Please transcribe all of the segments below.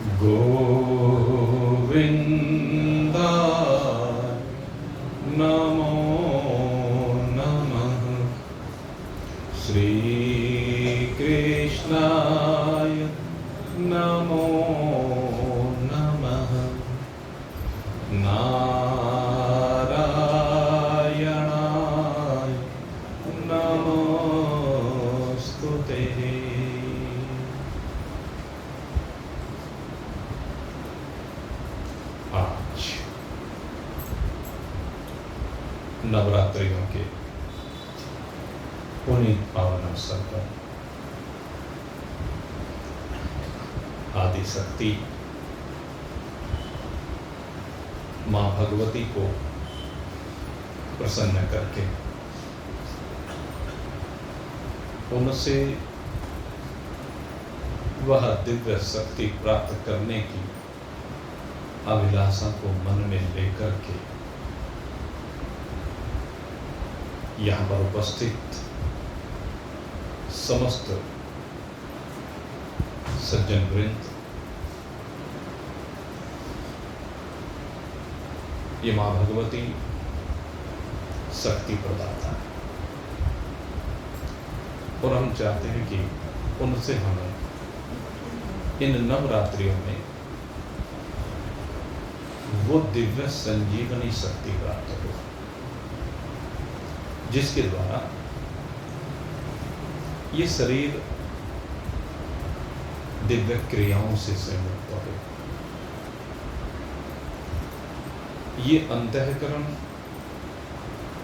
गोविन्दा नमो नमः। श्रीकृष्णाय नमो नमः। नारायणाय नमोस्तुते। आज नवरात्रियों के पुनीत पावन अवसर पर आदि शक्ति मां भगवती को प्रसन्न करके उनसे वह दिव्य शक्ति प्राप्त करने की अभिलाषा को मन में लेकर के यहाँ पर उपस्थित समस्त सज्जन वृंद, ये मां भगवती शक्ति प्रदाता है और हम चाहते हैं कि उनसे हमें इन नवरात्रियों में वो दिव्य संजीवनी शक्ति प्राप्त हो जिसके द्वारा ये शरीर दिव्य क्रियाओं से संयुक्त हो, ये अंतःकरण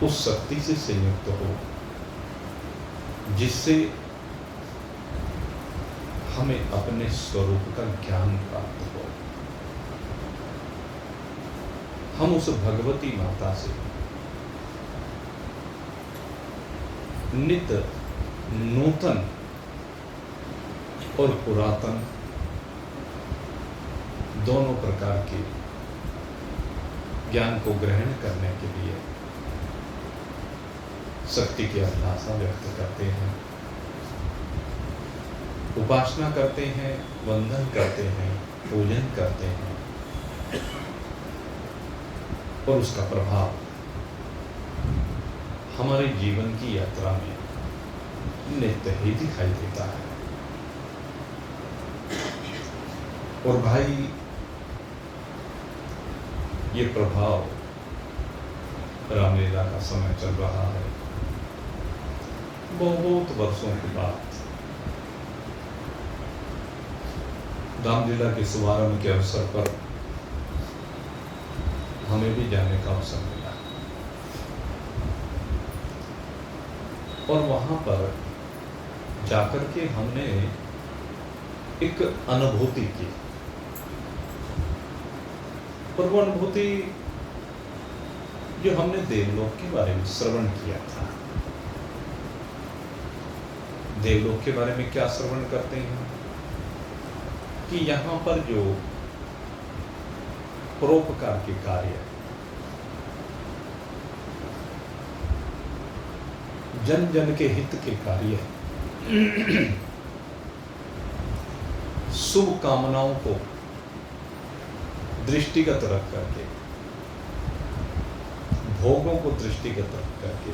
उस शक्ति से संयुक्त हो जिससे हमें अपने स्वरूप का ज्ञान प्राप्त हो। हम उस भगवती माता से नित्य नूतन और पुरातन दोनों प्रकार के ज्ञान को ग्रहण करने के लिए शक्ति की अभिलाषा व्यक्त करते हैं, उपासना करते हैं, वंदन करते हैं, पूजन करते हैं और उसका प्रभाव हमारे जीवन की यात्रा में नित्य ही दिखाई देता है। और भाई, ये प्रभाव रामलीला का समय चल रहा है। बहुत वर्षों के बाद रामलीला के शुभारंभ के अवसर पर हमें भी जाने का अवसर मिला और वहां पर जाकर के हमने एक अनुभूति की और वो अनुभूति जो हमने देवलोक के बारे में श्रवण किया था। देवलोक के बारे में क्या श्रवण करते हैं कि यहाँ पर जो परोपकार के कार्य, जन जन के हित के कार्य, शुभ कामनाओं को दृष्टिगत रख करके, भोगों को दृष्टिगत रख करके,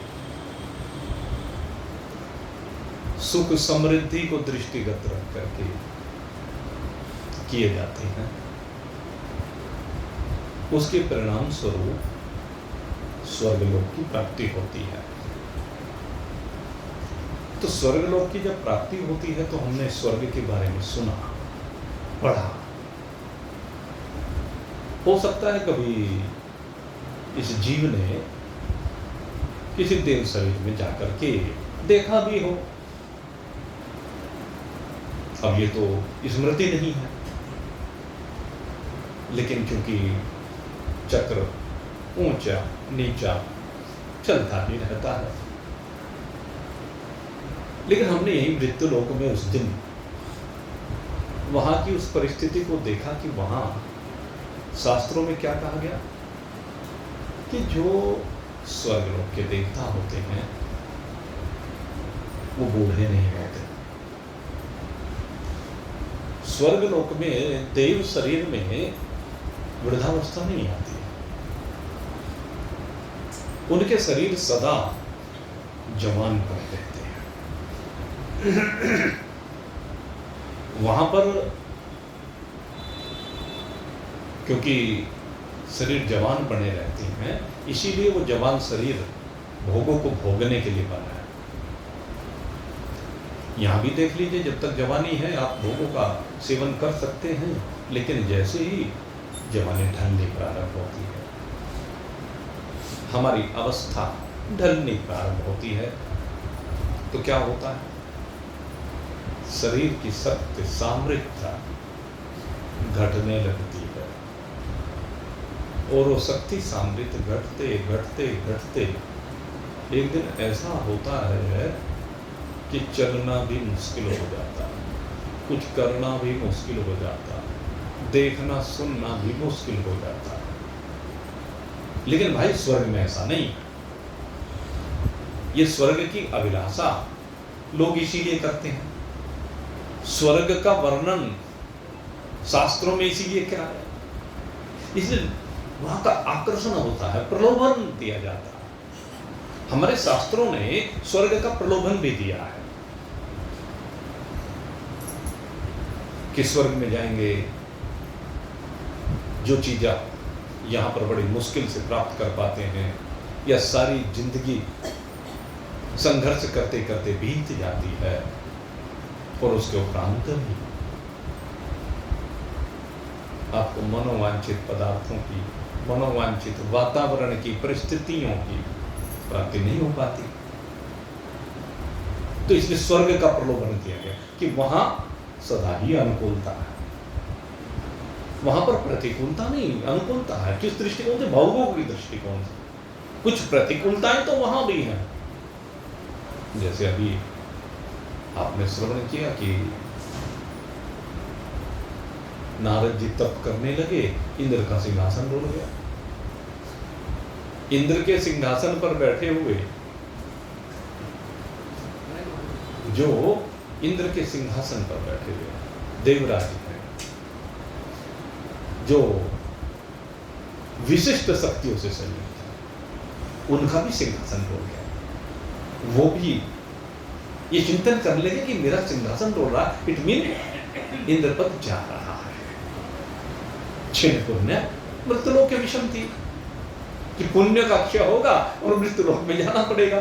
सुख समृद्धि को दृष्टिगत रख करके किए जाते हैं, उसके परिणाम स्वरूप स्वर्गलोक की प्राप्ति होती है। तो स्वर्गलोक की जब प्राप्ति होती है तो हमने स्वर्ग के बारे में सुना, पढ़ा। हो सकता है कभी इस जीव ने किसी देव शरीर में जाकर के देखा भी हो। अब ये तो स्मृति नहीं है, लेकिन क्योंकि चक्र ऊंचा नीचा चलता ही रहता है, लेकिन हमने यही मृत्यु लोक में उस दिन वहां की उस परिस्थिति को देखा कि वहां शास्त्रों में क्या कहा गया कि जो स्वर्गलोक के देवता होते हैं वो बूढ़े नहीं होते। स्वर्ग लोक में देव शरीर में वृद्धावस्था नहीं आती है, उनके शरीर सदा जवान पर रहते हैं। वहां पर क्योंकि शरीर जवान बने रहते हैं, इसीलिए वो जवान शरीर भोगों को भोगने के लिए बना है। यहाँ भी देख लीजिए, जब तक जवानी है आप भोगों का सेवन कर सकते हैं, लेकिन जैसे ही जवानी ढलनी प्रारंभ होती है, हमारी अवस्था ढलनी प्रारंभ होती है, तो क्या होता है? शरीर की शक्ति सामर्थ्यता घटने लगती है, और वो शक्ति सामर्थ्य घटते घटते घटते एक दिन ऐसा होता है कि चलना भी मुश्किल हो जाता है, कुछ करना भी मुश्किल हो जाता है, देखना सुनना भी मुश्किल हो जाता है। लेकिन भाई स्वर्ग में ऐसा नहीं। ये स्वर्ग की अभिलाषा लोग इसीलिए करते हैं। स्वर्ग का वर्णन शास्त्रों में इसीलिए क्या है, इसलिए वहां का आकर्षण होता है, प्रलोभन दिया जाता है। हमारे शास्त्रों ने स्वर्ग का प्रलोभन भी दिया है कि स्वर्ग में जाएंगे, जो चीज आप यहां पर बड़ी मुश्किल से प्राप्त कर पाते हैं, या सारी जिंदगी संघर्ष करते करते बीत जाती है, और उसके उपरांत भी आपको मनोवांछित पदार्थों की, मनोवांछित वातावरण की, परिस्थितियों की प्राप्ति नहीं हो पाती। तो इसलिए स्वर्ग का प्रलोभन किया गया कि वहां सदा ही अनुकूलता है, वहां पर प्रतिकूलता नहीं, अनुकूलता है। किस दृष्टिकोण से? भौगों की दृष्टिकोण से। कुछ प्रतिकूलताएं तो वहां भी हैं, जैसे अभी आपने श्रवण किया कि नारद जी तप करने लगे, इंद्र का सिंहासन डोल गया। इंद्र के सिंहासन पर बैठे हुए, जो इंद्र के सिंहासन पर बैठे हुए देवराज हैं, जो विशिष्ट शक्तियों से संयुक्त है, उनका भी सिंहासन डोल गया। वो भी ये चिंतन कर लेंगे कि मेरा सिंहासन डोल रहा, इट मीन इंद्रपद जा रहा है। छिन्न पुण्य मृत्युलोक के विषम थी कि पुण्य का क्षय होगा और मृत्युलोक में जाना पड़ेगा।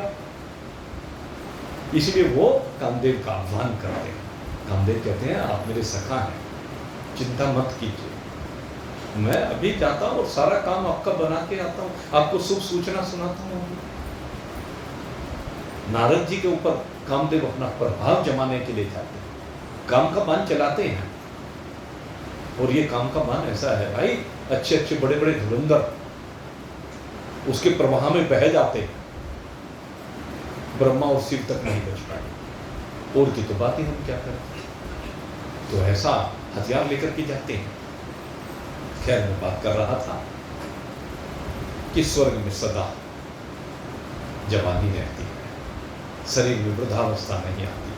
इसलिए वो कामदेव का आह्वान करते हैं। कामदेव कहते हैं, आप मेरे सखा हैं, चिंता मत कीजिए, मैं अभी जाता हूं और सारा काम आपका बना के आता हूं, आपको शुभ सूचना सुनाता हूं। नारद जी के ऊपर कामदेव अपना प्रभाव जमाने के लिए जाते हैं, काम का बाण चलाते हैं। और ये काम का बाण ऐसा है भाई, अच्छे अच्छे बड़े बड़े धुरंधर उसके प्रवाह में बह जाते हैं, ब्रह्मा और शिव तक नहीं बच पाए, और की तो बात ही हम क्या करें। तो ऐसा हथियार लेकर के जाते हैं। खैर, मैं बात कर रहा था कि स्वर्ग में सदा जवानी रहती है, शरीर में वृद्धावस्था नहीं आती।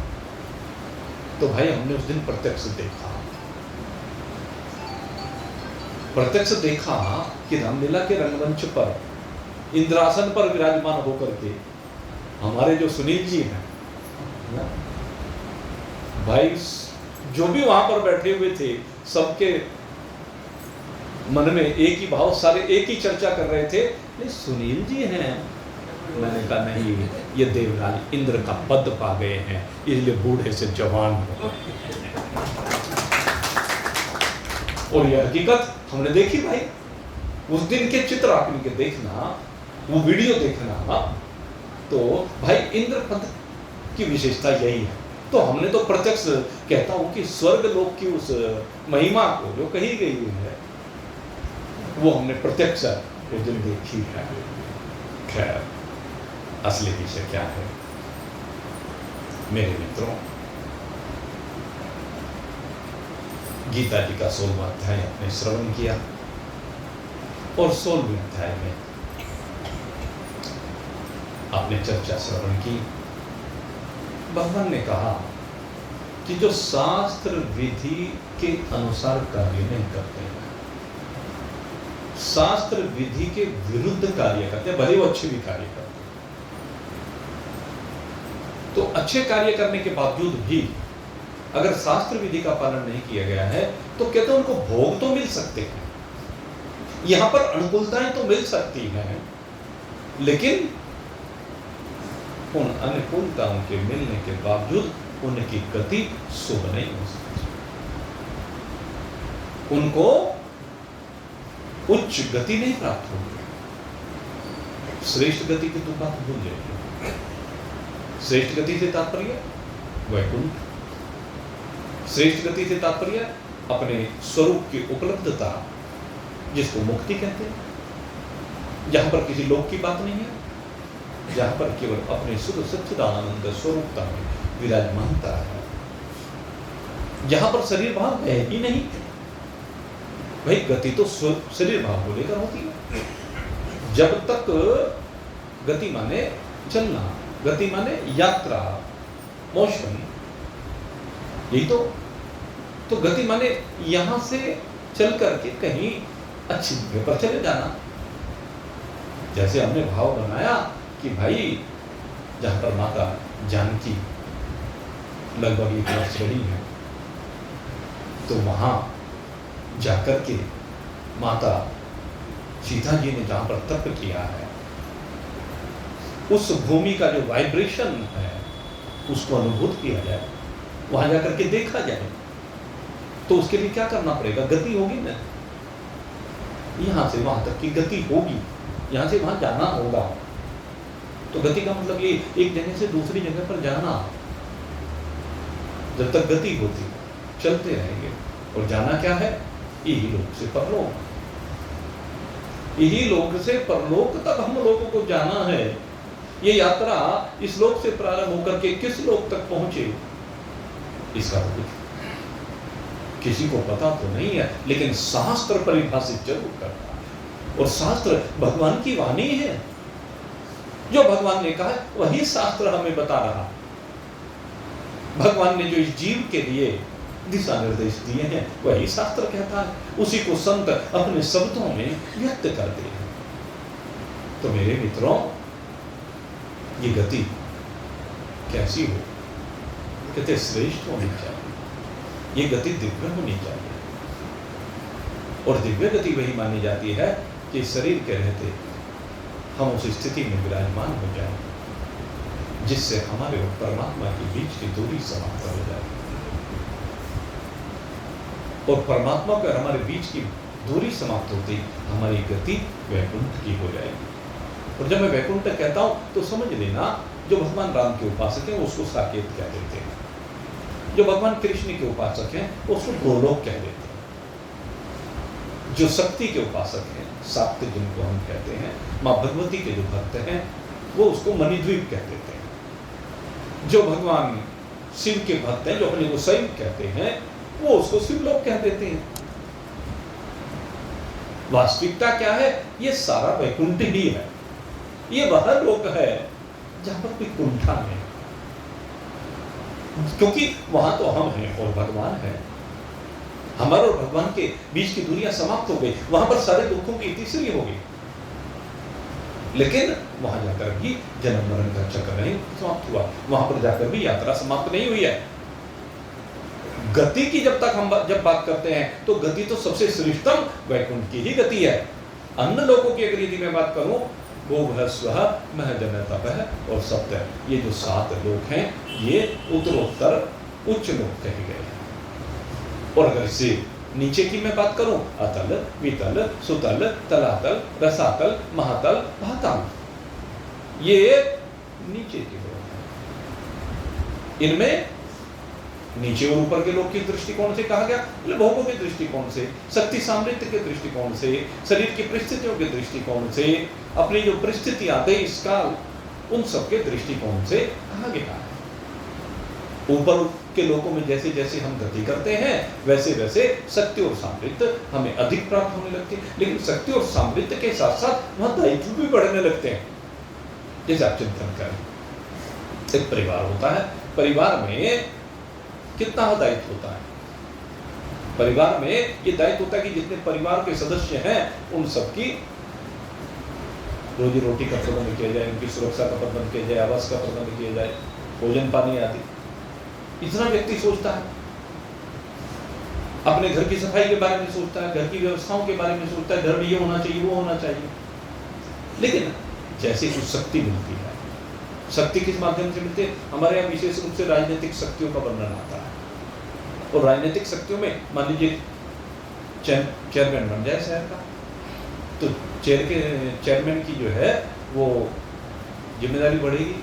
तो भाई हमने उस दिन प्रत्यक्ष देखा कि रामलीला के रंगमंच पर इंद्रासन पर विराजमान होकर के हमारे जो सुनील जी हैं भाई, जो भी वहां पर बैठे हुए थे, सबके मन में एक ही भाव, सारे एक ही चर्चा कर रहे थे, नहीं सुनील जी हैं। मैंने कहा नहीं, ये देवराज इंद्र का पद पा गए हैं, इसलिए बूढ़े से जवान हो। और ये हकीकत हमने देखी भाई। उस दिन के चित्र आप इनके देखना, वो वीडियो देखना, तो भाई इंद्र पद की विशेषता यही है। तो हमने तो प्रत्यक्ष, कहता हूं कि स्वर्ग लोक की उस महिमा को जो कही गई है, वो हमने प्रत्यक्ष उस दिन देखी है। खैर, असली विषय क्या है मेरे मित्रों? गीता जी का 16वां अध्याय आपने श्रवण किया, और 16वें अध्याय में आपने चर्चा श्रवण की। भगवान ने कहा कि जो शास्त्र विधि के अनुसार कार्य नहीं करते हैं, शास्त्र विधि के विरुद्ध कार्य करते हैं, भले वो अच्छे भी कार्य करते हैं, तो अच्छे कार्य करने के बावजूद भी अगर शास्त्र विधि का पालन नहीं किया गया है तो कहते हैं उनको भोग तो मिल सकते हैं, यहां पर अनुकूलताएं तो मिल सकती हैं, लेकिन उन अनुकूलताओं के मिलने के बावजूद उनकी गति शुभ नहीं हो सकती, उनको उच्च गति नहीं प्राप्त होगी। श्रेष्ठ गति की तुम बात भूल जाइए। श्रेष्ठ गति से तात्पर्य वैकुंठ, श्रेष्ठ गति से तात्पर्य अपने स्वरूप की उपलब्धता, जिसको मुक्ति कहते हैं, जहां पर किसी लोक की बात नहीं है, जहां पर केवल अपने शुद्ध सच्चिदानंद स्वरूपता में विराजमानता है, जहां पर शरीर भाव है ही नहीं। भाई गति तो शरीर भाव को लेकर होती है। जब तक गति माने चलना, गति माने यात्रा, मोशन, यही तो गति माने यहां से चल करके कहीं अच्छी जगह पर चले जाना। जैसे हमने भाव बनाया कि भाई जहां पर माता जानकी लगभग 1 वर्ष रही है, तो वहां जाकर के माता सीता जी ने जहां पर तप किया है, उस भूमि का जो वाइब्रेशन है उसको अनुभूत किया जाए, वहां जाकर के देखा जाए। तो उसके लिए क्या करना पड़ेगा? गति होगी ना, यहां से वहां तक की गति होगी, यहां से वहां जाना होगा। तो गति का मतलब ये एक जगह से दूसरी जगह पर जाना। जब तक गति होती चलते रहेंगे, और जाना क्या है? यही लोक से परलोक, यही लोक से परलोक तक हम लोगों को जाना है। ये यात्रा इस लोक से प्रारंभ होकर के किस लोक तक पहुंचे, इसका तो कुछ किसी को पता तो नहीं है, लेकिन शास्त्र परिभाषित जरूर करता है। और शास्त्र भगवान की वाणी है, जो भगवान ने कहा वही शास्त्र हमें बता रहा। भगवान ने जो इस जीव के लिए दिशा निर्देश दिए हैं वही शास्त्र कहता है, उसी को संत अपने शब्दों में व्यक्त करते हैं। तो मेरे मित्रों, ये गति कैसी हो? कहते श्रेष्ठ होनी चाहिए, ये गति दिव्य होनी चाहिए। और दिव्य गति वही मानी जाती है कि शरीर के रहते हम उस स्थिति में विराजमान हो जाए जिससे हमारे और परमात्मा के बीच की दूरी समाप्त हो जाए, और परमात्मा पर हमारे बीच की दूरी समाप्त होती हमारी गति वैकुंठ की हो जाएगी। और जब मैं वैकुंठ कहता हूं तो समझ लेना, जो भगवान राम के उपासक हैं उसको साकेत कह देते हैं, जो भगवान कृष्ण के उपासक हैं उसको गोलोक कह देते हैं, जो शक्ति के उपासक हैं शाक्त जिनको हम कहते हैं, माँ भगवती के जो भक्त हैं वो उसको मणिद्वीप कह देते हैं, जो भगवान शिव के भक्त हैं जो अपने को शैव कहते हैं वो उसको शिवलोक कह देते हैं। वास्तविकता क्या है? ये सारा वैकुंठ ही है, ये वह लोक है जहां पर कोई कुंठा नहीं, क्योंकि वहां तो हम हैं और भगवान है। हमारे और भगवान के बीच की दूरियां समाप्त हो गई, वहां पर सारे दुखों की तीसरी हो गई, लेकिन वहां जाकर भी जन्म मरण का चक्र नहीं समाप्त हुआ, वहां पर जाकर भी यात्रा समाप्त नहीं हुई है। गति की जब तक हम जब बात करते हैं तो गति तो सबसे श्रेष्ठतम वैकुंठ की ही गति है। अन्य लोगों की अगर यदि मैं बात करूं, भोग स्वः महजन तपः और सप्त, ये जो 7 लोक हैं ये उत्तरोत्तर उच्च लोक कहे गए हैं। और अगर इससे नीचे की मैं बात करूं, अतल, वितल, सुतल, तलातल, रसातल, महातल, भातल, ये नीचे के लोक हैं। इनमें नीचे और ऊपर के लोग के दृष्टिकोण से कहा गया, भोगों के दृष्टिकोण से, शक्ति सामर्थ्य के दृष्टिकोण से, शरीर की परिस्थितियों के दृष्टिकोण से, अपनी जो परिस्थितियां देश काल उन सब के दृष्टिकोण से कहा गया है। ऊपर के लोगों में जैसे जैसे हम गति करते हैं वैसे वैसे शक्ति और सामर्थ्य हमें अधिक प्राप्त होने लगती है, लेकिन शक्ति और सामर्थ्य के साथ साथ वहां दायित्व भी बढ़ने लगते हैं। जैसे आप चिंतन करें, एक परिवार होता है, परिवार में कितना दायित्व होता है परिवार में। ये दायित्व होता है कि जितने परिवार के सदस्य हैं उन सबकी रोजी रोटी का प्रबंध किया जाए, उनकी सुरक्षा का प्रबंध किया जाए, आवास का प्रबंध किया जाए, भोजन पानी आदि। इतना व्यक्ति सोचता है। अपने घर की सफाई के बारे में सोचता है, घर की व्यवस्थाओं के बारे में सोचता है, घर में ये होना चाहिए, वो होना चाहिए। लेकिन जैसे कुछ शक्ति मिलती है, शक्ति किस माध्यम से मिलती है? हमारे यहाँ विशेष रूप से राजनीतिक शक्तियों का वर्णन आता है। और राजनीतिक शक्तियों में मान लीजिए चेयरमैन बन जाए शहर का, तो चेयरमैन की जो है वो जिम्मेदारी बढ़ेगी।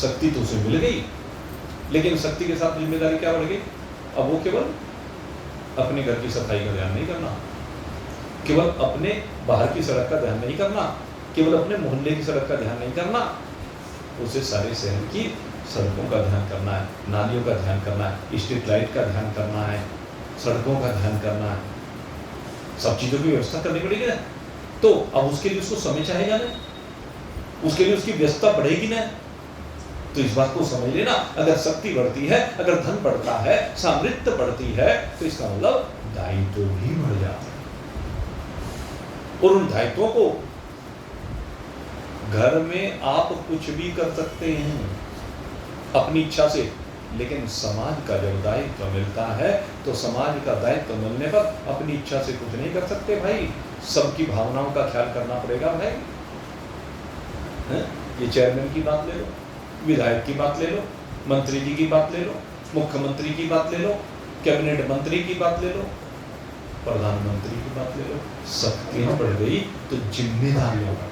शक्ति तो उसे मिल गई, लेकिन शक्ति के साथ जिम्मेदारी क्या बढ़ गई? अब वो केवल अपने घर की सफाई का ध्यान नहीं करना, केवल अपने बाहर की सड़क का ध्यान नहीं करना, केवल अपने मोहल्ले की सड़क का ध्यान नहीं करना, उसे सारे शहर की सड़कों का ध्यान करना है, नालियों का ध्यान करना है, स्ट्रीट लाइट का ध्यान करना है, सड़कों का ध्यान करना है। सब चीज़ों की व्यवस्था करनी पड़ेगी ना। तो अब उसके लिए उसको समय चाहेगा ना, उसके लिए उसकी व्यस्तता बढ़ेगी ना। तो इस बात को समझ लेना, अगर शक्ति बढ़ती है, अगर धन बढ़ता है, सामर्थ्य बढ़ती है, तो इसका मतलब दायित्व भी बढ़ जाता है। और उन दायित्वों को घर में आप कुछ भी कर सकते हैं अपनी इच्छा से, लेकिन समाज का जब दायित्व मिलता है तो समाज का दायित्व मिलने पर अपनी इच्छा से कुछ नहीं कर सकते भाई, सबकी भावनाओं का ख्याल करना पड़ेगा भाई। ये चेयरमैन की बात ले लो, विधायक की बात ले लो, मंत्री जी की बात ले लो, मुख्यमंत्री की बात ले लो, कैबिनेट मंत्री की बात ले लो, प्रधानमंत्री की बात ले लो। शक्ति बढ़ गई तो जिम्मेदारियों का,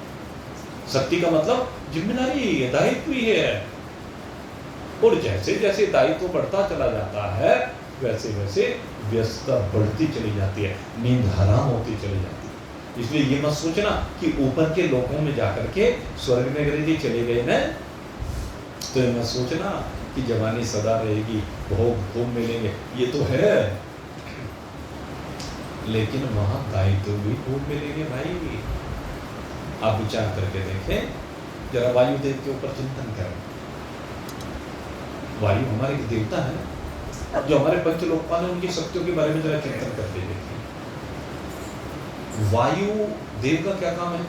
शक्ति का मतलब जिम्मेदारी है, दायित्व ही है। और जैसे जैसे दायित्व बढ़ता चला जाता है वैसे वैसे व्यस्तता बढ़ती चली जाती है, नींद हराम होती चली जाती है। इसलिए ये मत सोचना कि ऊपर के लोगों में जाकर के स्वर्ग में अगर ये चले गए ना, तो ये मत सोचना कि जवानी सदा रहेगी, भोग खूब मिलेंगे। ये तो है, लेकिन वहां दायित्व भी खूब मिलेंगे भाई। आप विचार करके देखें, जरा वायुदेव के ऊपर चिंतन करें। वायु हमारे देवता है, जो हमारे पंचलोकपाल है, उनकी शक्तियों के बारे में जरा चिंतन करके देखें। वायु देव का क्या काम है?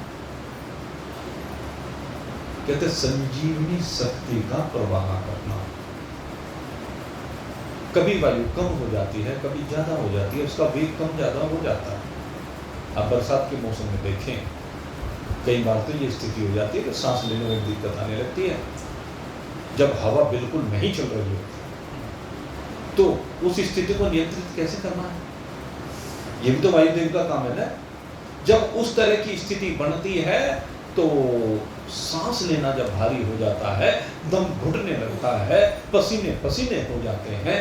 कहते संजीवनी शक्ति का प्रवाह करना। कभी वायु कम हो जाती है, कभी ज्यादा हो जाती है, उसका वेग कम ज्यादा हो जाता है। अब बरसात के मौसम में देखें, कई बार तो ये स्थिति हो जाती है कि सांस लेने में दिक्कत आने लगती है। जब हवा बिल्कुल नहीं चल रही है तो उस स्थिति को नियंत्रित कैसे करना है? ये भी तो वायुदेव का काम है ना। जब उस तरह की स्थिति बनती है तो सांस लेना जब भारी हो जाता है, दम घुटने लगता है, पसीने पसीने हो जाते हैं,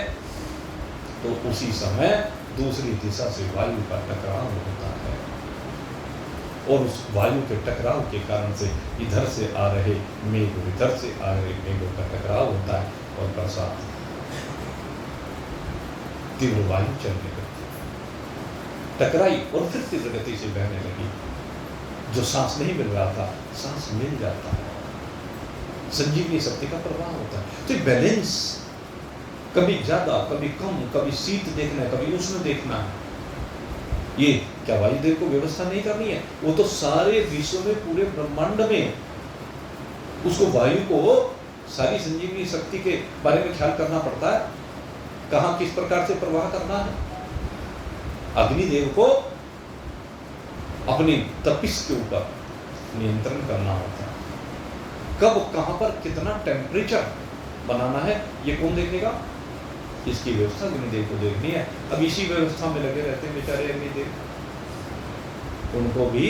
तो उसी समय दूसरी दिशा से वायु का टकराव होता है। और उस वायु के टकराव के कारण से इधर से आ रहे मेघ, इधर से आ रहे मेघों का टकराव होता है और बरसात, तीव्र वायु चलने लगती, टकराई और फिर तीव्र गति से बहने लगी। जो सांस नहीं मिल रहा था, सांस मिल जाता है। संजीवनी शक्ति का प्रवाह होता है। तो बैलेंस, कभी ज्यादा कभी कम, कभी शीत देखना है, कभी उष्ण देखना है। ये क्या वायुदेव को व्यवस्था नहीं करनी है? वो तो सारे विश्व में, पूरे ब्रह्मांड में उसको, वायु को सारी संजीवनी शक्ति के बारे में ख्याल करना पड़ता है। कहाँ किस प्रकार से प्रवाह करना है। अग्निदेव को अपनी तपिश के ऊपर नियंत्रण करना होता है। कब कहाँ पर कितना टेम्परेचर बनाना है, ये कौन देखेगा? इसकी व्यवस्था अग्निदेव को देखनी है। अब इसी व्यवस्था में लगे रहते हैं बेचारे अग्निदेव। उनको भी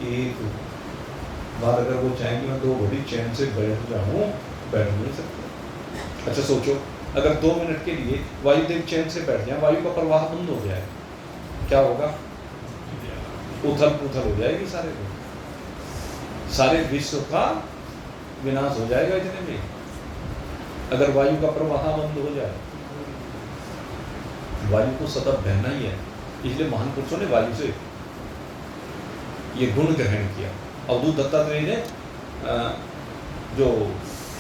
एक बार अगर वो चाहें कि मैं 2 घड़ी चैन से बैठ जाऊं, बैठ नहीं सकते। अच्छा सोचो, अगर 2 मिनट के लिए वायुदेव चैन से बैठ जाए, वायु का प्रवाह बंद हो जाए, क्या होगा? उथल पुथल हो जाएगी सारे को, सारे विश्व का विनाश हो जाएगा इतने में, अगर वायु का प्रवाह बंद हो जाए। वायु को सतत बहना ही है। इसलिए महान पुरुषों ने वायु से ये गुण ग्रहण किया। अवधूत दत्तात्रेय ने जो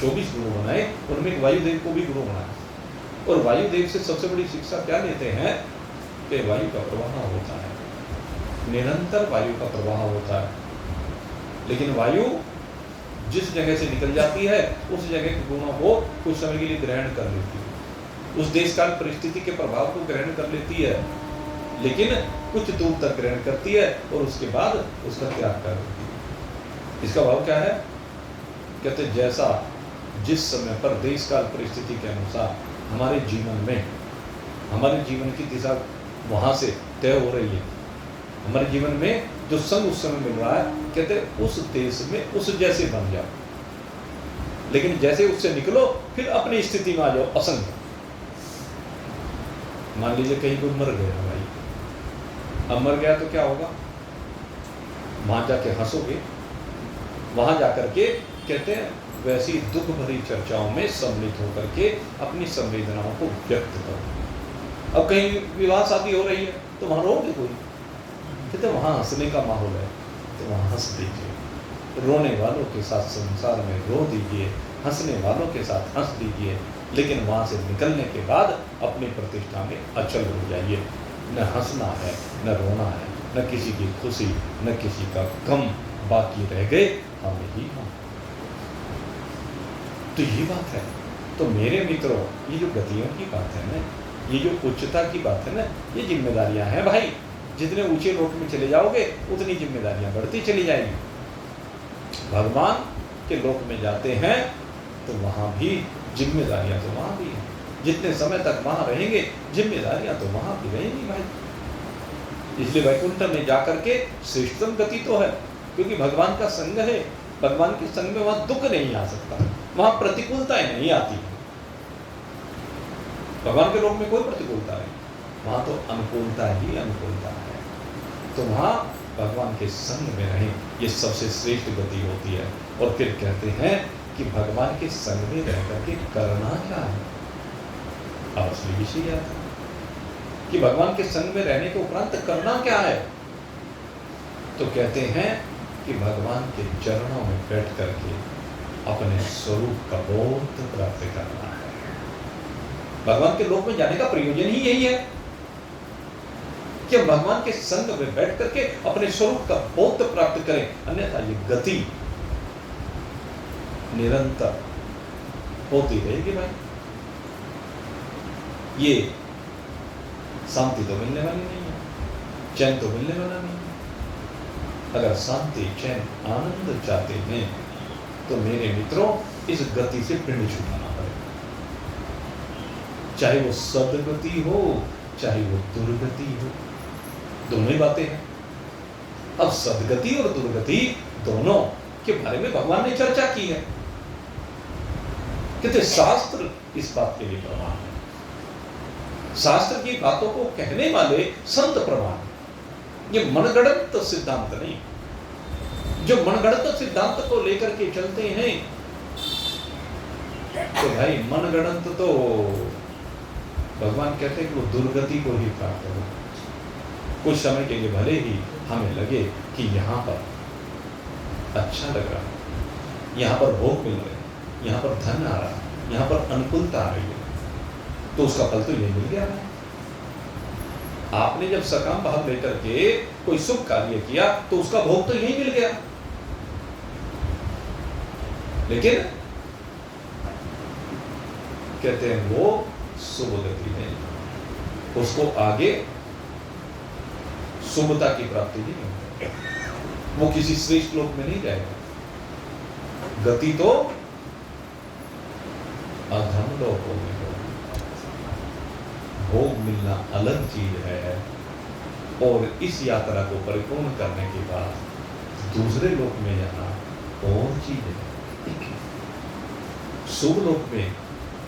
24 गुरु बनाए, उनमें वायुदेव को भी गुरु बनाया। और वायुदेव से सबसे बड़ी शिक्षा क्या लेते हैं कि वायु का प्रवाह होता है, निरंतर वायु का प्रवाह होता है, लेकिन वायु जिस जगह से निकल जाती है उस जगह के गुणों को कुछ समय के लिए ग्रहण कर लेती है, उस देश काल परिस्थिति के प्रभाव को ग्रहण कर लेती है, लेकिन कुछ दूर तक ग्रहण करती है और उसके बाद उसका त्याग कर देती है। इसका भाव क्या है? कहते जैसा जिस समय पर देश काल परिस्थिति के अनुसार हमारे जीवन में, हमारे जीवन की दिशा वहाँ से तय हो रही है, हमारे जीवन में जो संग उस समय मिल रहा है, कहते उस देश में उस जैसे बन जाओ, लेकिन जैसे उससे निकलो फिर अपनी स्थिति में आ जाओ असंग। मान लीजिए कहीं कोई मर गया भाई, अब मर गया तो क्या होगा? वहां जाके हंसोगे, वहां जाकर के कहते हैं वैसी दुख भरी चर्चाओं में सम्मिलित होकर के अपनी संवेदनाओं को व्यक्त करो। अब कहीं विवाह शादी हो रही है तो वहां रोगे कोई? कहते वहां हंसने का माहौल है तो वहां हंस दीजिए, रोने वालों के साथ संसार में रो दीजिए, हंसने वालों के साथ हंस दीजिए, लेकिन वहां से निकलने के बाद अपनी प्रतिष्ठा में अचल हो जाइए। न हंसना है, न रोना है, न किसी की खुशी, न किसी का गम, बाकी रह गए हम ही हम। तो ये बात है। तो मेरे मित्रों, ये जो गतियों की बात है ना, ये जो उच्चता की बात है ना, ये जिम्मेदारियां हैं भाई। जितने ऊंचे लोक में चले जाओगे उतनी जिम्मेदारियां बढ़ती चली जाएगी। भगवान के लोक में जाते हैं तो वहां भी जिम्मेदारियां तो वहां भी हैं। जितने समय तक वहां रहेंगे जिम्मेदारियां तो वहां भी रहेंगी भाई। इसलिए वैकुंठ में जाकर के श्रेष्ठतम गति तो है, क्योंकि भगवान का संग है। भगवान के संग में वहां दुख नहीं आ सकता, वहां प्रतिकूलताएं नहीं आती। भगवान के लोक में कोई प्रतिकूलता नहीं, वहां तो अनुकूलता ही अनुकूलता है। तो वहां भगवान के संग में रहें, ये सबसे श्रेष्ठ गति होती है। और फिर कहते हैं कि भगवान के संग में रह करके करना क्या है? अब असली विषय यह था कि भगवान के संग में रहने के उपरांत करना क्या है? तो कहते हैं कि भगवान के चरणों में बैठ करके अपने स्वरूप का बोध प्राप्त करना है। भगवान के लोक में जाने का प्रयोजन ही यही है कि हम भगवान के संग में बैठ करके अपने स्वरूप का बोध प्राप्त करें, अन्यथा ये गति निरंतर होती रहेगी भाई। ये शांति तो मिलने वाली नहीं है, चैन तो मिलने वाला नहीं है। अगर शांति, चैन, आनंद चाहते हैं तो मेरे मित्रों इस गति से पिंड छुड़ाना पड़ेगा। चाहे वो सदगति हो, चाहे वो दुर्गति हो, दोनों ही बातें हैं। अब सदगति और दुर्गति दोनों के बारे में भगवान ने चर्चा की है। कहते शास्त्र इस बात के लिए प्रमाण है, शास्त्र की बातों को कहने वाले संत प्रमाण। ये मनगढ़ंत सिद्धांत नहीं। जो मनगढ़ंत सिद्धांत को लेकर के चलते हैं तो भाई मनगढ़ंत तो भगवान कहते हैं कि वो दुर्गति को ही प्राप्त हो। कुछ समय के लिए भले ही हमें लगे कि यहाँ पर अच्छा लग रहा है, यहाँ पर भोग मिल रहे, यहाँ पर धन आ रहा, यहाँ पर अनुकूलता आ रही है, तो उसका फल तो ये मिल गया है। आपने जब सकाम भाव लेकर के कोई शुभ कार्य किया तो उसका भोग तो यही मिल गया। लेकिन कहते हैं वो शुभ गति नहीं, उसको आगे शुभता की प्राप्ति नहीं होगी, वो किसी श्रेष्ठ लोक में नहीं जाएगा। गति तो अधम लोकों में होगी। भोग मिलना अलग चीज है और इस यात्रा को परिपूर्ण करने के बाद दूसरे लोक में जाना और चीज है। शुभ लोक में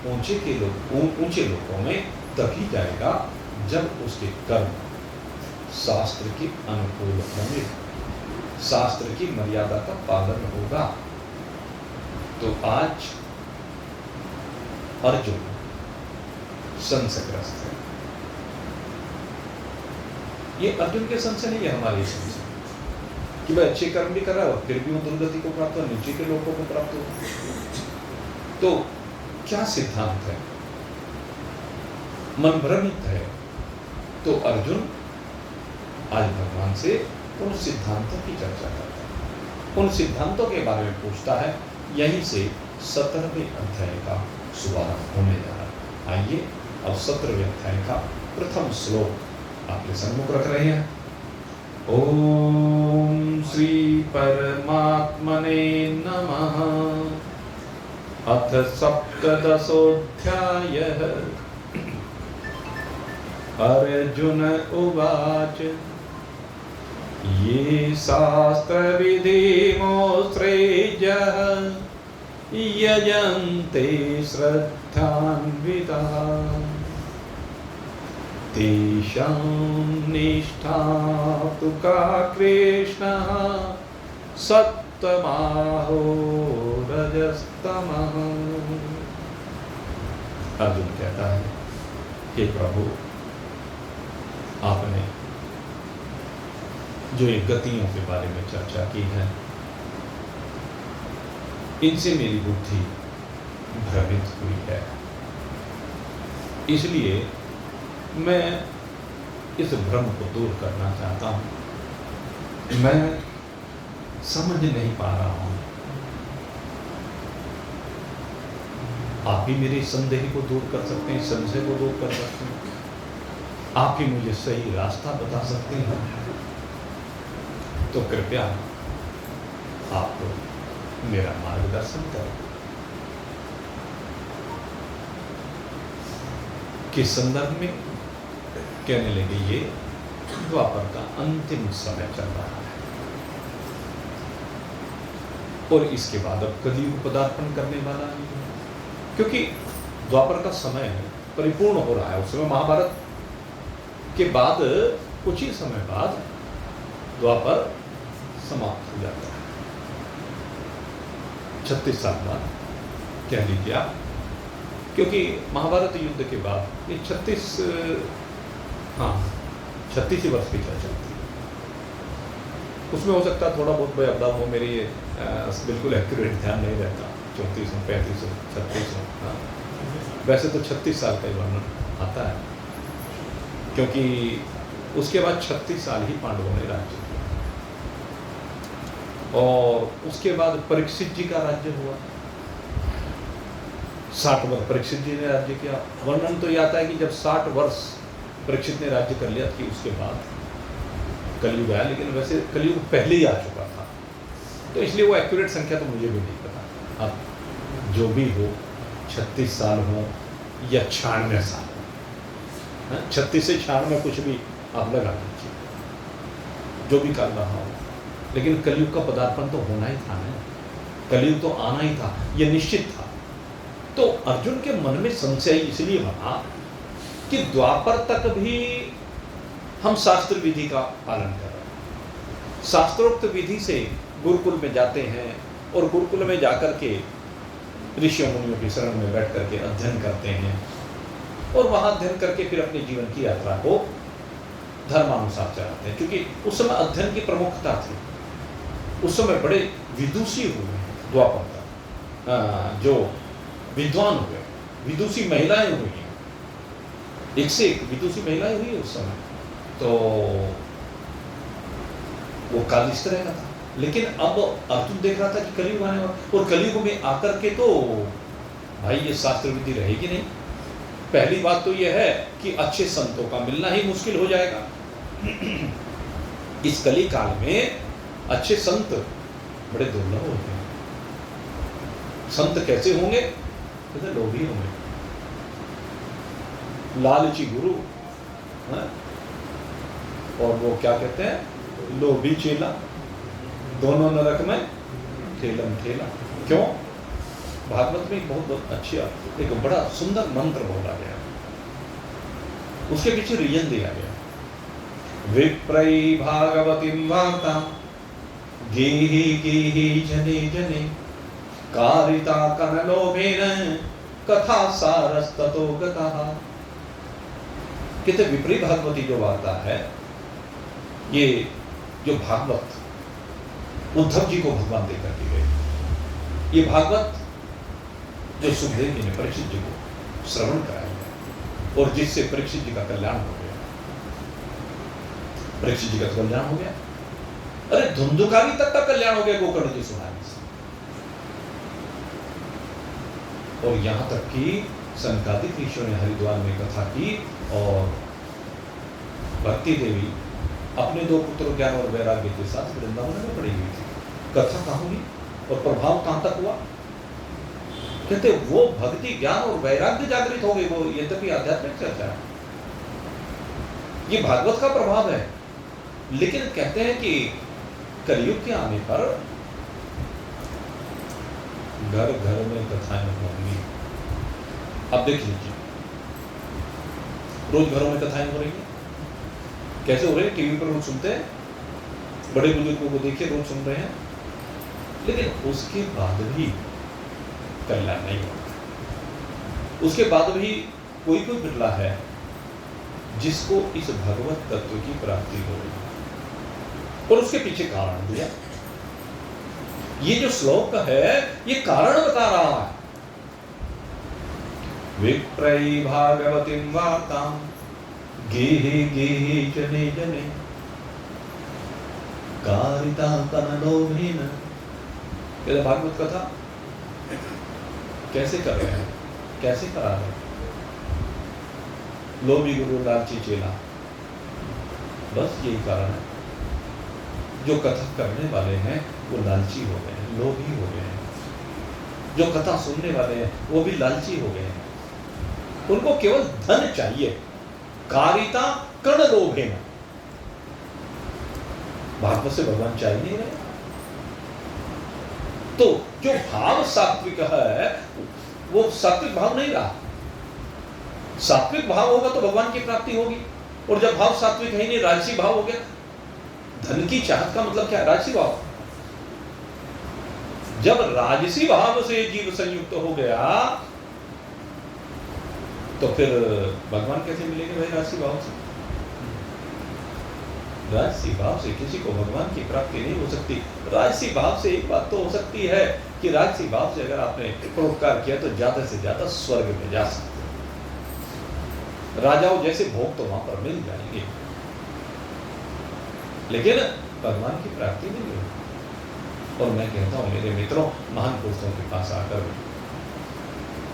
ऊंचे लोकों में तभी जाएगा जब उसके कर्म शास्त्र के अनुकूल होंगे, शास्त्र की मर्यादा का पालन होगा। तो आज अर्जुन संशयग्रस्त है। ये अर्जुन के संशय नहीं है, हमारे संशय कि भाई अच्छे कर्म भी कर रहा है और फिर भी वो दुर्गति को प्राप्त हो, नीचे के लोगों को प्राप्त हो। तो क्या सिद्धांत है? मन भ्रमित है, तो अर्जुन आज भगवान से उन सिद्धांतों की चर्चा करता है, उन सिद्धांतों के बारे में पूछता है। यहीं से 17वें अध्याय का शुभारंभ होने जा रहा है। आइए अब 17वें अध्याय का प्रथम श्लोक आपके सम्मुख रख रहे हैं। ओम श्री परमात्मने नमः। अथ सप्तदशोऽध्यायः। अर्जुन उवाच ये शास्त्रविधिमोऽश्रेयः यजन्ते श्रद्धान्विताः तेषां निष्ठा तु का कृष्णः सत्तमाहो रजस्तमः। अर्जुन कहता है, हे प्रभु, आपने जो ये गतियों के बारे में चर्चा की है, इनसे मेरी बुद्धि भ्रमित हुई है। इसलिए मैं इस भ्रम को दूर करना चाहता हूं। मैं समझ नहीं पा रहा हूं। आप ही मेरे संदेह को दूर कर सकते हैं, संशय को दूर कर सकते हैं। आप ही मुझे सही रास्ता बता सकते हैं। तो कृपया आप मेरा मार्गदर्शन करें। किस संदर्भ में? कहने लगे ये द्वापर का अंतिम समय चल रहा है और इसके बाद अब कलियुग पदार्पण करने वाला नहीं है, क्योंकि द्वापर का समय परिपूर्ण हो रहा है। उस समय महाभारत के बाद कुछ ही समय बाद द्वापर समाप्त हो जाता है। 36 साल बाद कह लीजिए आप, क्योंकि महाभारत युद्ध के बाद ये 36 ही वर्ष की चर्चा चलती है। उसमें हो सकता है थोड़ा बहुत भाई अपडाउन हो, मेरी बिल्कुल एक्यूरेट ध्यान नहीं रहता। 34 हो, 35 हो, 36 हो। वैसे तो 36 साल का ही वर्णन आता है, क्योंकि उसके बाद 36 साल ही पांडवों ने राज्य किया और उसके बाद परीक्षित जी का राज्य हुआ। 60 वर्ष परीक्षित जी ने राज्य किया। वर्णन तो यह आता है कि जब 60 वर्ष परीक्षित ने राज्य कर लिया कि उसके बाद कलयुग आया, लेकिन वैसे कलयुग पहले ही आ चुका था, तो इसलिए वो एक्यूरेट संख्या तो मुझे भी नहीं पता। अब जो भी हो, 36 साल हो या 96 साल हो, 36 से 96 कुछ भी आप लगा लीजिए, जो भी कर रहा हो, लेकिन कलयुग का पदार्पण तो होना ही था ना। कलयुग तो आना ही था, यह निश्चित था। तो अर्जुन के मन में संशय इसलिए बना कि द्वापर तक भी हम शास्त्र विधि का पालन कर रहे हैं। शास्त्रोक्त विधि से गुरुकुल में जाते हैं और गुरुकुल में जाकर के ऋषियों मुनियों की शरण में बैठ करके अध्ययन करते हैं और वहां अध्ययन करके फिर अपने जीवन की यात्रा को धर्मानुसार चलाते हैं। क्योंकि उस समय अध्ययन की प्रमुखता थी, उस समय बड़े विदुषी हुए द्वापर तक, जो विद्वान हुए, विदुषी महिलाएं हुई हैं, एक से एक विदुषी महिलाएं हुई है उस समय। तो वो काल इस तरह का था। लेकिन अब अर्जुन देख रहा था कि कलयुग आने वाला, और कलयुग में आकर के तो भाई ये शास्त्र विधि रहेगी नहीं। पहली बात तो यह है कि अच्छे संतों का मिलना ही मुश्किल हो जाएगा। इस कली काल में अच्छे संत बड़े दुर्लभ होते हैं। संत कैसे होंगे? तो लोभी होंगे, लालची गुरु, और वो क्या कहते हैं, लोभी चेला, दोनों नरक में ठेलम ठेला। क्यों? भागवत में बहुत अच्छी एक बड़ा सुंदर मंत्र बोला गया, उसके पीछे रीजन दिया गया। विप्रई भागवतीं वार्ता गेहि गेहि जने जने कारिता कनलोभेन कथा सारस्ततो गतः। कहते विपरीत भागवती जो वार्ता है, ये जो भागवत उद्धव जी को भगवान देकर के गए, ये भागवत जो सुखदेव जी ने परीक्षित जी को श्रवण कराया, और जिससे परीक्षित जी का कल्याण हो गया। परीक्षित जी का कल्याण हो गया, अरे धुंधुकारी तक का कल्याण हो गया गोकर्ण जी सुनाने से। और यहां तक कि सनकादिक ऋषियों ने हरिद्वार में कथा की और भक्ति देवी अपने 2 पुत्रों ज्ञान और वैराग्य के साथ वृंदावन में पड़ी हुई थी। कथा कहाँ हुई और प्रभाव कहां तक हुआ? कहते वो भक्ति ज्ञान और वैराग्य जागृत हो गई। वो ये तो भी आध्यात्मिक चर्चा है, ये भागवत का प्रभाव है। लेकिन कहते हैं कि कलयुग के आने पर घर घर में कथाएं होंगी। अब देख लीजिए, रोज घरों में कथाएं हो रही है। कैसे हो रही है? टीवी पर लोग सुनते हैं, बड़े बुजुर्गों को देखिए रोज सुन रहे हैं, लेकिन उसके बाद भी कल्याण नहीं होता। उसके बाद भी कोई कोई बिरला है जिसको इस भगवत तत्व की प्राप्ति हो रही है। और उसके पीछे कारण दिया। ये जो श्लोक है ये कारण बता रहा है। विप्रई भागवतीं वार्तां गेहे गेहे जने जने कारिता कनलोभेन। ये भागवत कथा कैसे कर रहे हैं, कैसे करा रहे हैं? लोभी गुरु लालची चेला, बस यही कारण है। जो कथा करने वाले हैं वो लालची हो गए हैं, लोभी हो गए हैं। जो कथा सुनने वाले हैं वो भी लालची हो गए हैं। उनको केवल धन चाहिए, कारिता कण लोभेन। भागवत से भगवान चाहिए नहीं रहे। तो जो भाव सात्विक है वो सात्विक भाव नहीं रहा। सात्विक भाव होगा तो भगवान की प्राप्ति होगी, और जब भाव सात्विक है ही नहीं, राजसी भाव हो गया। धन की चाहत का मतलब क्या है? राजसी भाव। जब राजसी भाव से जीव संयुक्त हो गया तो फिर भगवान कैसे मिलेंगे भाई? राजसी भाव से। राजसी भाव से किसी को भगवान की प्राप्ति नहीं हो सकती। राजसी भाव से एक बात तो हो सकती है कि राजसी भाव से अगर आपने परोपकार किया तो ज्यादा से ज्यादा स्वर्ग में जा सकते। राजाओं जैसे भोग तो वहां पर मिल जाएंगे, लेकिन भगवान की प्राप्ति नहीं होगी। और मैं कहता हूं मेरे मित्रों, महान पुरुषों के पास आकर भी,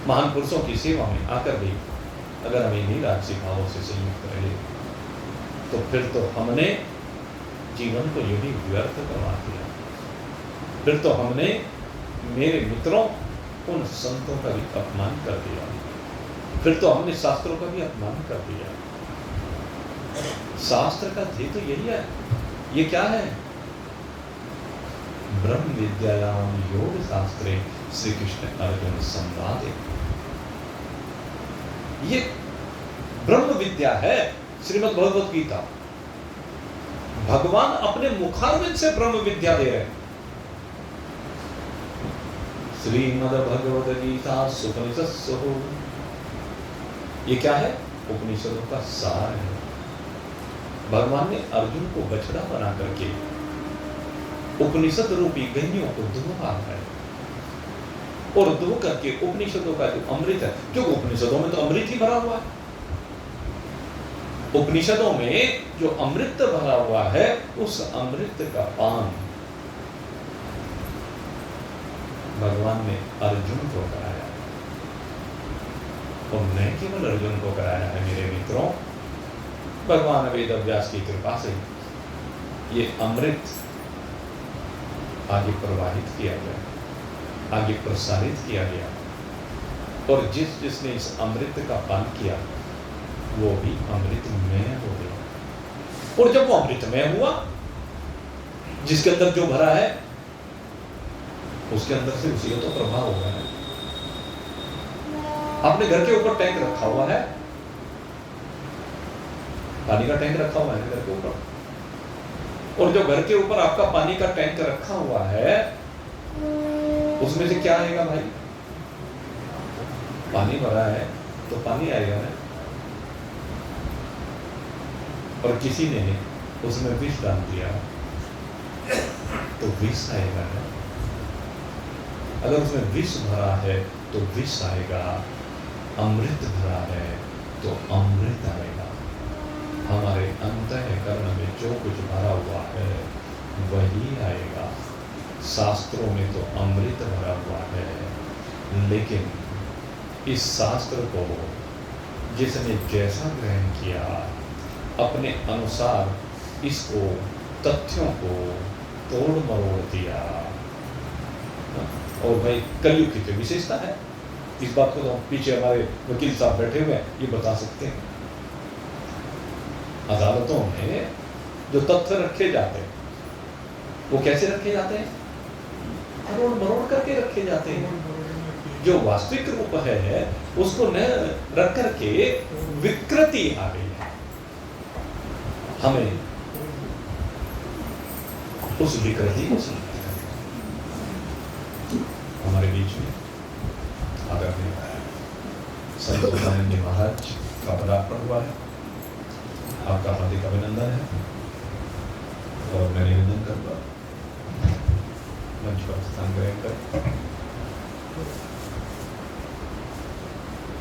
महान पुरुषों की सेवा में आकर भी अगर हम इन्हीं राजसी भावों से संयुक्त रहे तो फिर तो हमने जीवन को यूं ही व्यर्थ करवा दिया। फिर तो हमने, मेरे मित्रों, उन संतों का भी अपमान कर दिया। फिर तो हमने शास्त्रों का भी अपमान कर दिया। शास्त्र का ध्येय तो यही है। ये क्या है? ब्रह्म विद्यायाम योग शास्त्रे श्री कृष्ण अर्जुन संवादे। ये ब्रह्म विद्या है, श्रीमद् भगवत गीता। भगवान अपने मुखारविंद से ब्रह्म विद्या दे रहे हैं। श्रीमद् भगवत गीता उपनिषत्सु। ये क्या है? उपनिषदों का सार है। भगवान ने अर्जुन को बछड़ा बना करके उपनिषद रूपी गैयों को दुहवा है, और दुह करके उपनिषदों का जो अमृत है, क्योंकि उपनिषदों में तो अमृत ही भरा हुआ है। उपनिषदों में जो अमृत भरा हुआ है उस अमृत का पान भगवान ने अर्जुन को कराया, और न केवल अर्जुन को कराया है मेरे मित्रों, भगवान वेद व्यास की कृपा से ये अमृत आगे प्रवाहित किया गया, आगे प्रसारित किया गया, और जिसने इस अमृत का पान किया वो भी अमृतमय हो गया। और जब वो अमृतमय हुआ, जिसके अंदर जो भरा है उसके अंदर से उसी का तो प्रभाव होगा है। आपने घर के ऊपर टैंक रखा हुआ है, पानी का टैंक रखा हुआ है घर के ऊपर, और जो घर के ऊपर आपका पानी का टैंक रखा हुआ है उसमें से क्या आएगा भाई? पानी भरा है तो पानी आएगा ना। और किसी ने उसमें विष डाल दिया तो विष आएगा ना। अगर उसमें विष भरा है तो विष आएगा, अमृत भरा है तो अमृत आएगा। हमारे अंतःकरण में जो कुछ भरा हुआ है वही आएगा। शास्त्रों में तो अमृत भरा हुआ है, लेकिन इस शास्त्र को जिसने जैसा ग्रहण किया, अपने अनुसार इसको, तथ्यों को तोड़ मरोड़ दिया। और भाई कलयुग की जो विशेषता है, इस बात को तो पीछे हमारे वकील साहब बैठे हुए हैं, ये बता सकते हैं। अदालतों में जो तथ्य रखे जाते हैं वो कैसे रखे जाते हैं? तोड़ मरोड़ करके रखे जाते हैं। जो वास्तविक रूप है उसको न रख करके विकृति आ गई है। हमें उस विकृति को समझना है। हमारे बीच में आदरणीय संत गोपानंद महाराज का पदार्पण हुआ है। आपका हार्दिक अभिनंदन है और मैं निवेदन करूंगा मंच पर स्थान ग्रहण कर।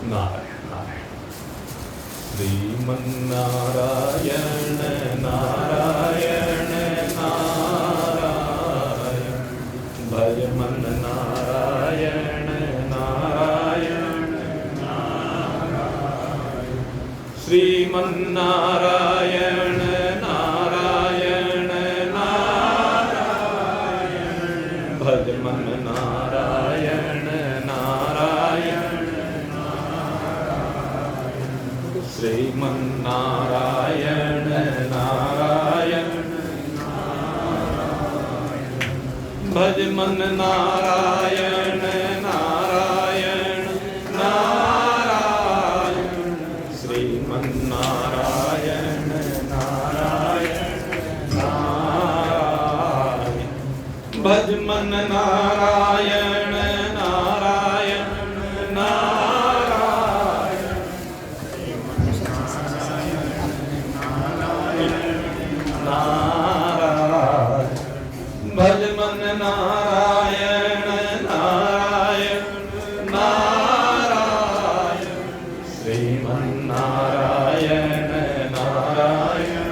नारायण नारायण। श्रीमन्नारायण नारायण नारायण, भज मन नारायण नारायण नारायण। श्रीमन्नारायण नारायण नारायण, भज मन नारायण नारायण नारायण। श्रीमन्नारायण नारायण नारायण, भज मन नारायण नारायण नारायण। श्रीमन्नारायण नारायण नारायण, भज मन नारायण नारायण नारायण। नारायण, भज मन नारायण नारायण नारायण। श्रीमन्नारायण नारायण नारायण।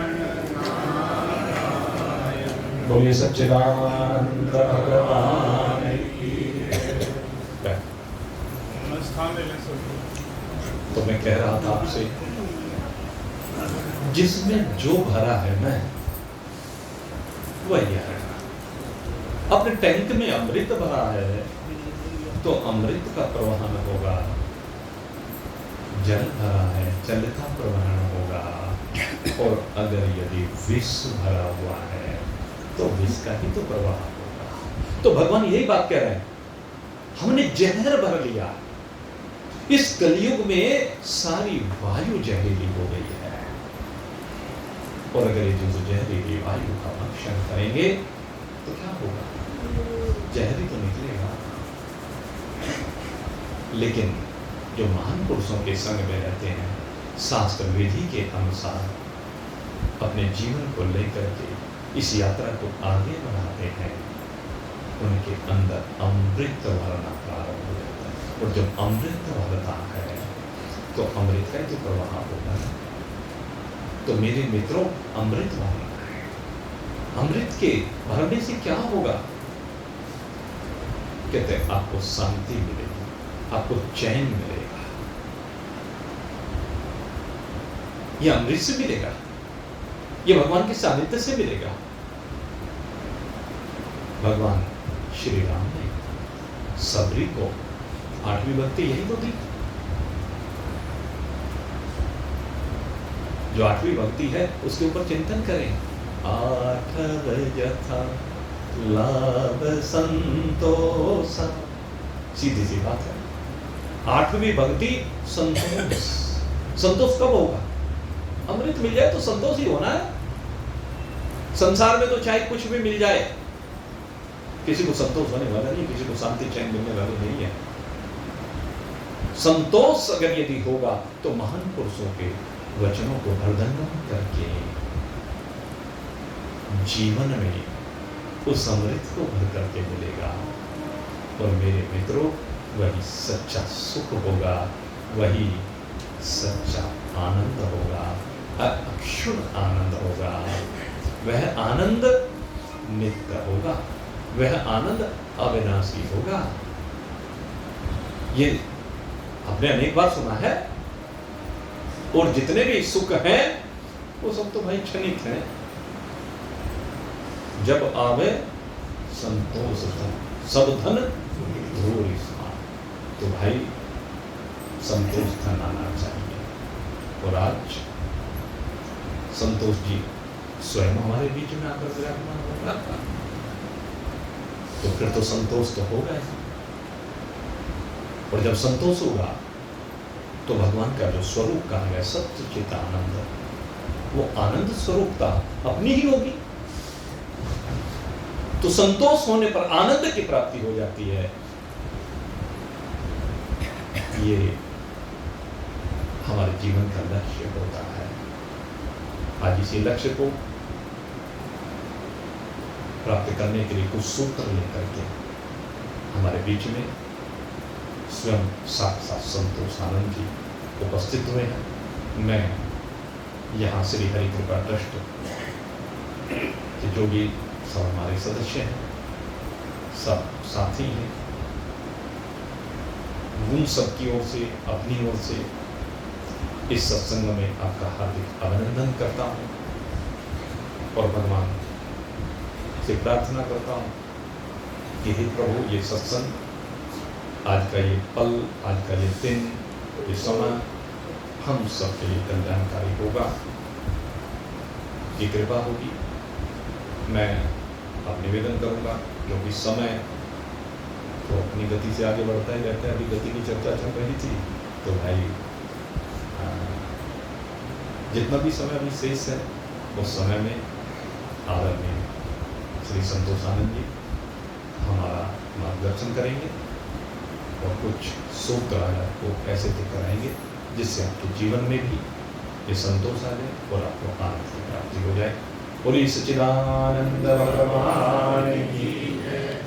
बोलिए सच्चिदानंद भगवान की। तो मैं कह रहा था आपसे, जिसमें जो भरा है मैं वही है। अपने टैंक में अमृत भरा है तो अमृत का प्रवहन होगा। जल भरा है, जल का प्रवहन होगा। और अगर यदि विष भरा हुआ है तो विष का ही तो प्रवाह होगा। तो भगवान यही बात कह रहे हैं, हमने जहर भर लिया। इस कलयुग में सारी वायु जहरीली हो गई है, और अगर ये जो जहरीली वायु का भक्षण करेंगे तो क्या होगा? जहरी तो निकलेगा। लेकिन जो महान पुरुषों के संग में रहते हैं, शास्त्र विधि के अनुसार अपने जीवन को लेकर के इस यात्रा को आगे बढ़ाते हैं, उनके अंदर अमृत भरना प्रारंभ हो जाता है। और जब अमृत भरता है तो अमृत का जो प्रवाह होगा। तो मेरे मित्रों, अमृत भरना है। अमृत के भरने से क्या होगा? कहते हैं आपको शांति मिलेगी, आपको चैन मिलेगा। यह अमृत से मिलेगा, यह भगवान के सानिध्य से मिलेगा। भगवान श्री राम ने सबरी को 8वीं भक्ति यही तो दी। जो 8वीं भक्ति है उसके ऊपर चिंतन करें। 8 यथा लाभ संतोष, सीधी सी बात है। 8वीं भक्ति संतोष। संतोष कब होगा? अमृत मिल जाए तो संतोष ही होना है। संसार में तो चाहे कुछ भी मिल जाए, किसी को संतोष होने वाला नहीं, किसी को शांति चैन मिलने वाली नहीं है। संतोष अगर यदि होगा तो महान पुरुषों के वचनों को हृदयंगम करके जीवन में उस अमृत को भर करके मिलेगा। और मेरे मित्रों, वही सच्चा सुख होगा, वही सच्चा आनंद होगा, अक्षुण आनंद होगा, वह आनंद नित्य होगा, वह आनंद अविनाशी होगा। ये आपने अनेक बार सुना है। और जितने भी सुख हैं वो सब तो भाई क्षणिक हैं। जब आवे संतोष धन, सब धन धूरी समान। तो भाई संतोष धन आना चाहिए। और आज संतोष जी स्वयं हमारे बीच में आकर विराजमान होगा, तो फिर तो संतोष तो होगा ही। और जब संतोष होगा तो भगवान का जो स्वरूप कहा गया सत्य चित आनंद, वो आनंद स्वरूपता अपनी ही होगी। तो संतोष होने पर आनंद की प्राप्ति हो जाती है। ये हमारे जीवन का लक्ष्य होता है। आज इसी लक्ष्य को प्राप्त करने के लिए कुछ सूत्र लेकर के हमारे बीच में स्वयं साक्षात संतोष आनंद जी उपस्थित हुए हैं। मैं यहाँ श्री हरि कृपा ट्रस्ट के जो भी सब हमारे सदस्य हैं, सब साथी हैं, उन सब की ओर से, अपनी ओर से इस सत्संग में आपका हार्दिक अभिनंदन करता हूँ और भगवान से प्रार्थना करता हूँ कि हे प्रभु, ये सत्संग, आज का ये पल, आज का ये दिन, ये समय हम सबके लिए कल्याणकारी होगा, ये कृपा होगी। मैं अब निवेदन करूँगा, क्योंकि समय तो अपनी गति से आगे बढ़ता ही रहता है। अभी गति की चर्चा चल रही थी, तो भाई जितना भी समय अभी शेष है उस समय में आदरणीय श्री संतोष आनंद जी हमारा मार्गदर्शन करेंगे और कुछ सूत्र आपको ऐसे कराएंगे जिससे आपके जीवन में भी ये संतोष आ जाए और आपको आनंद की प्राप्ति हो जाए। बोलिए सच्चिदानंद भगवान की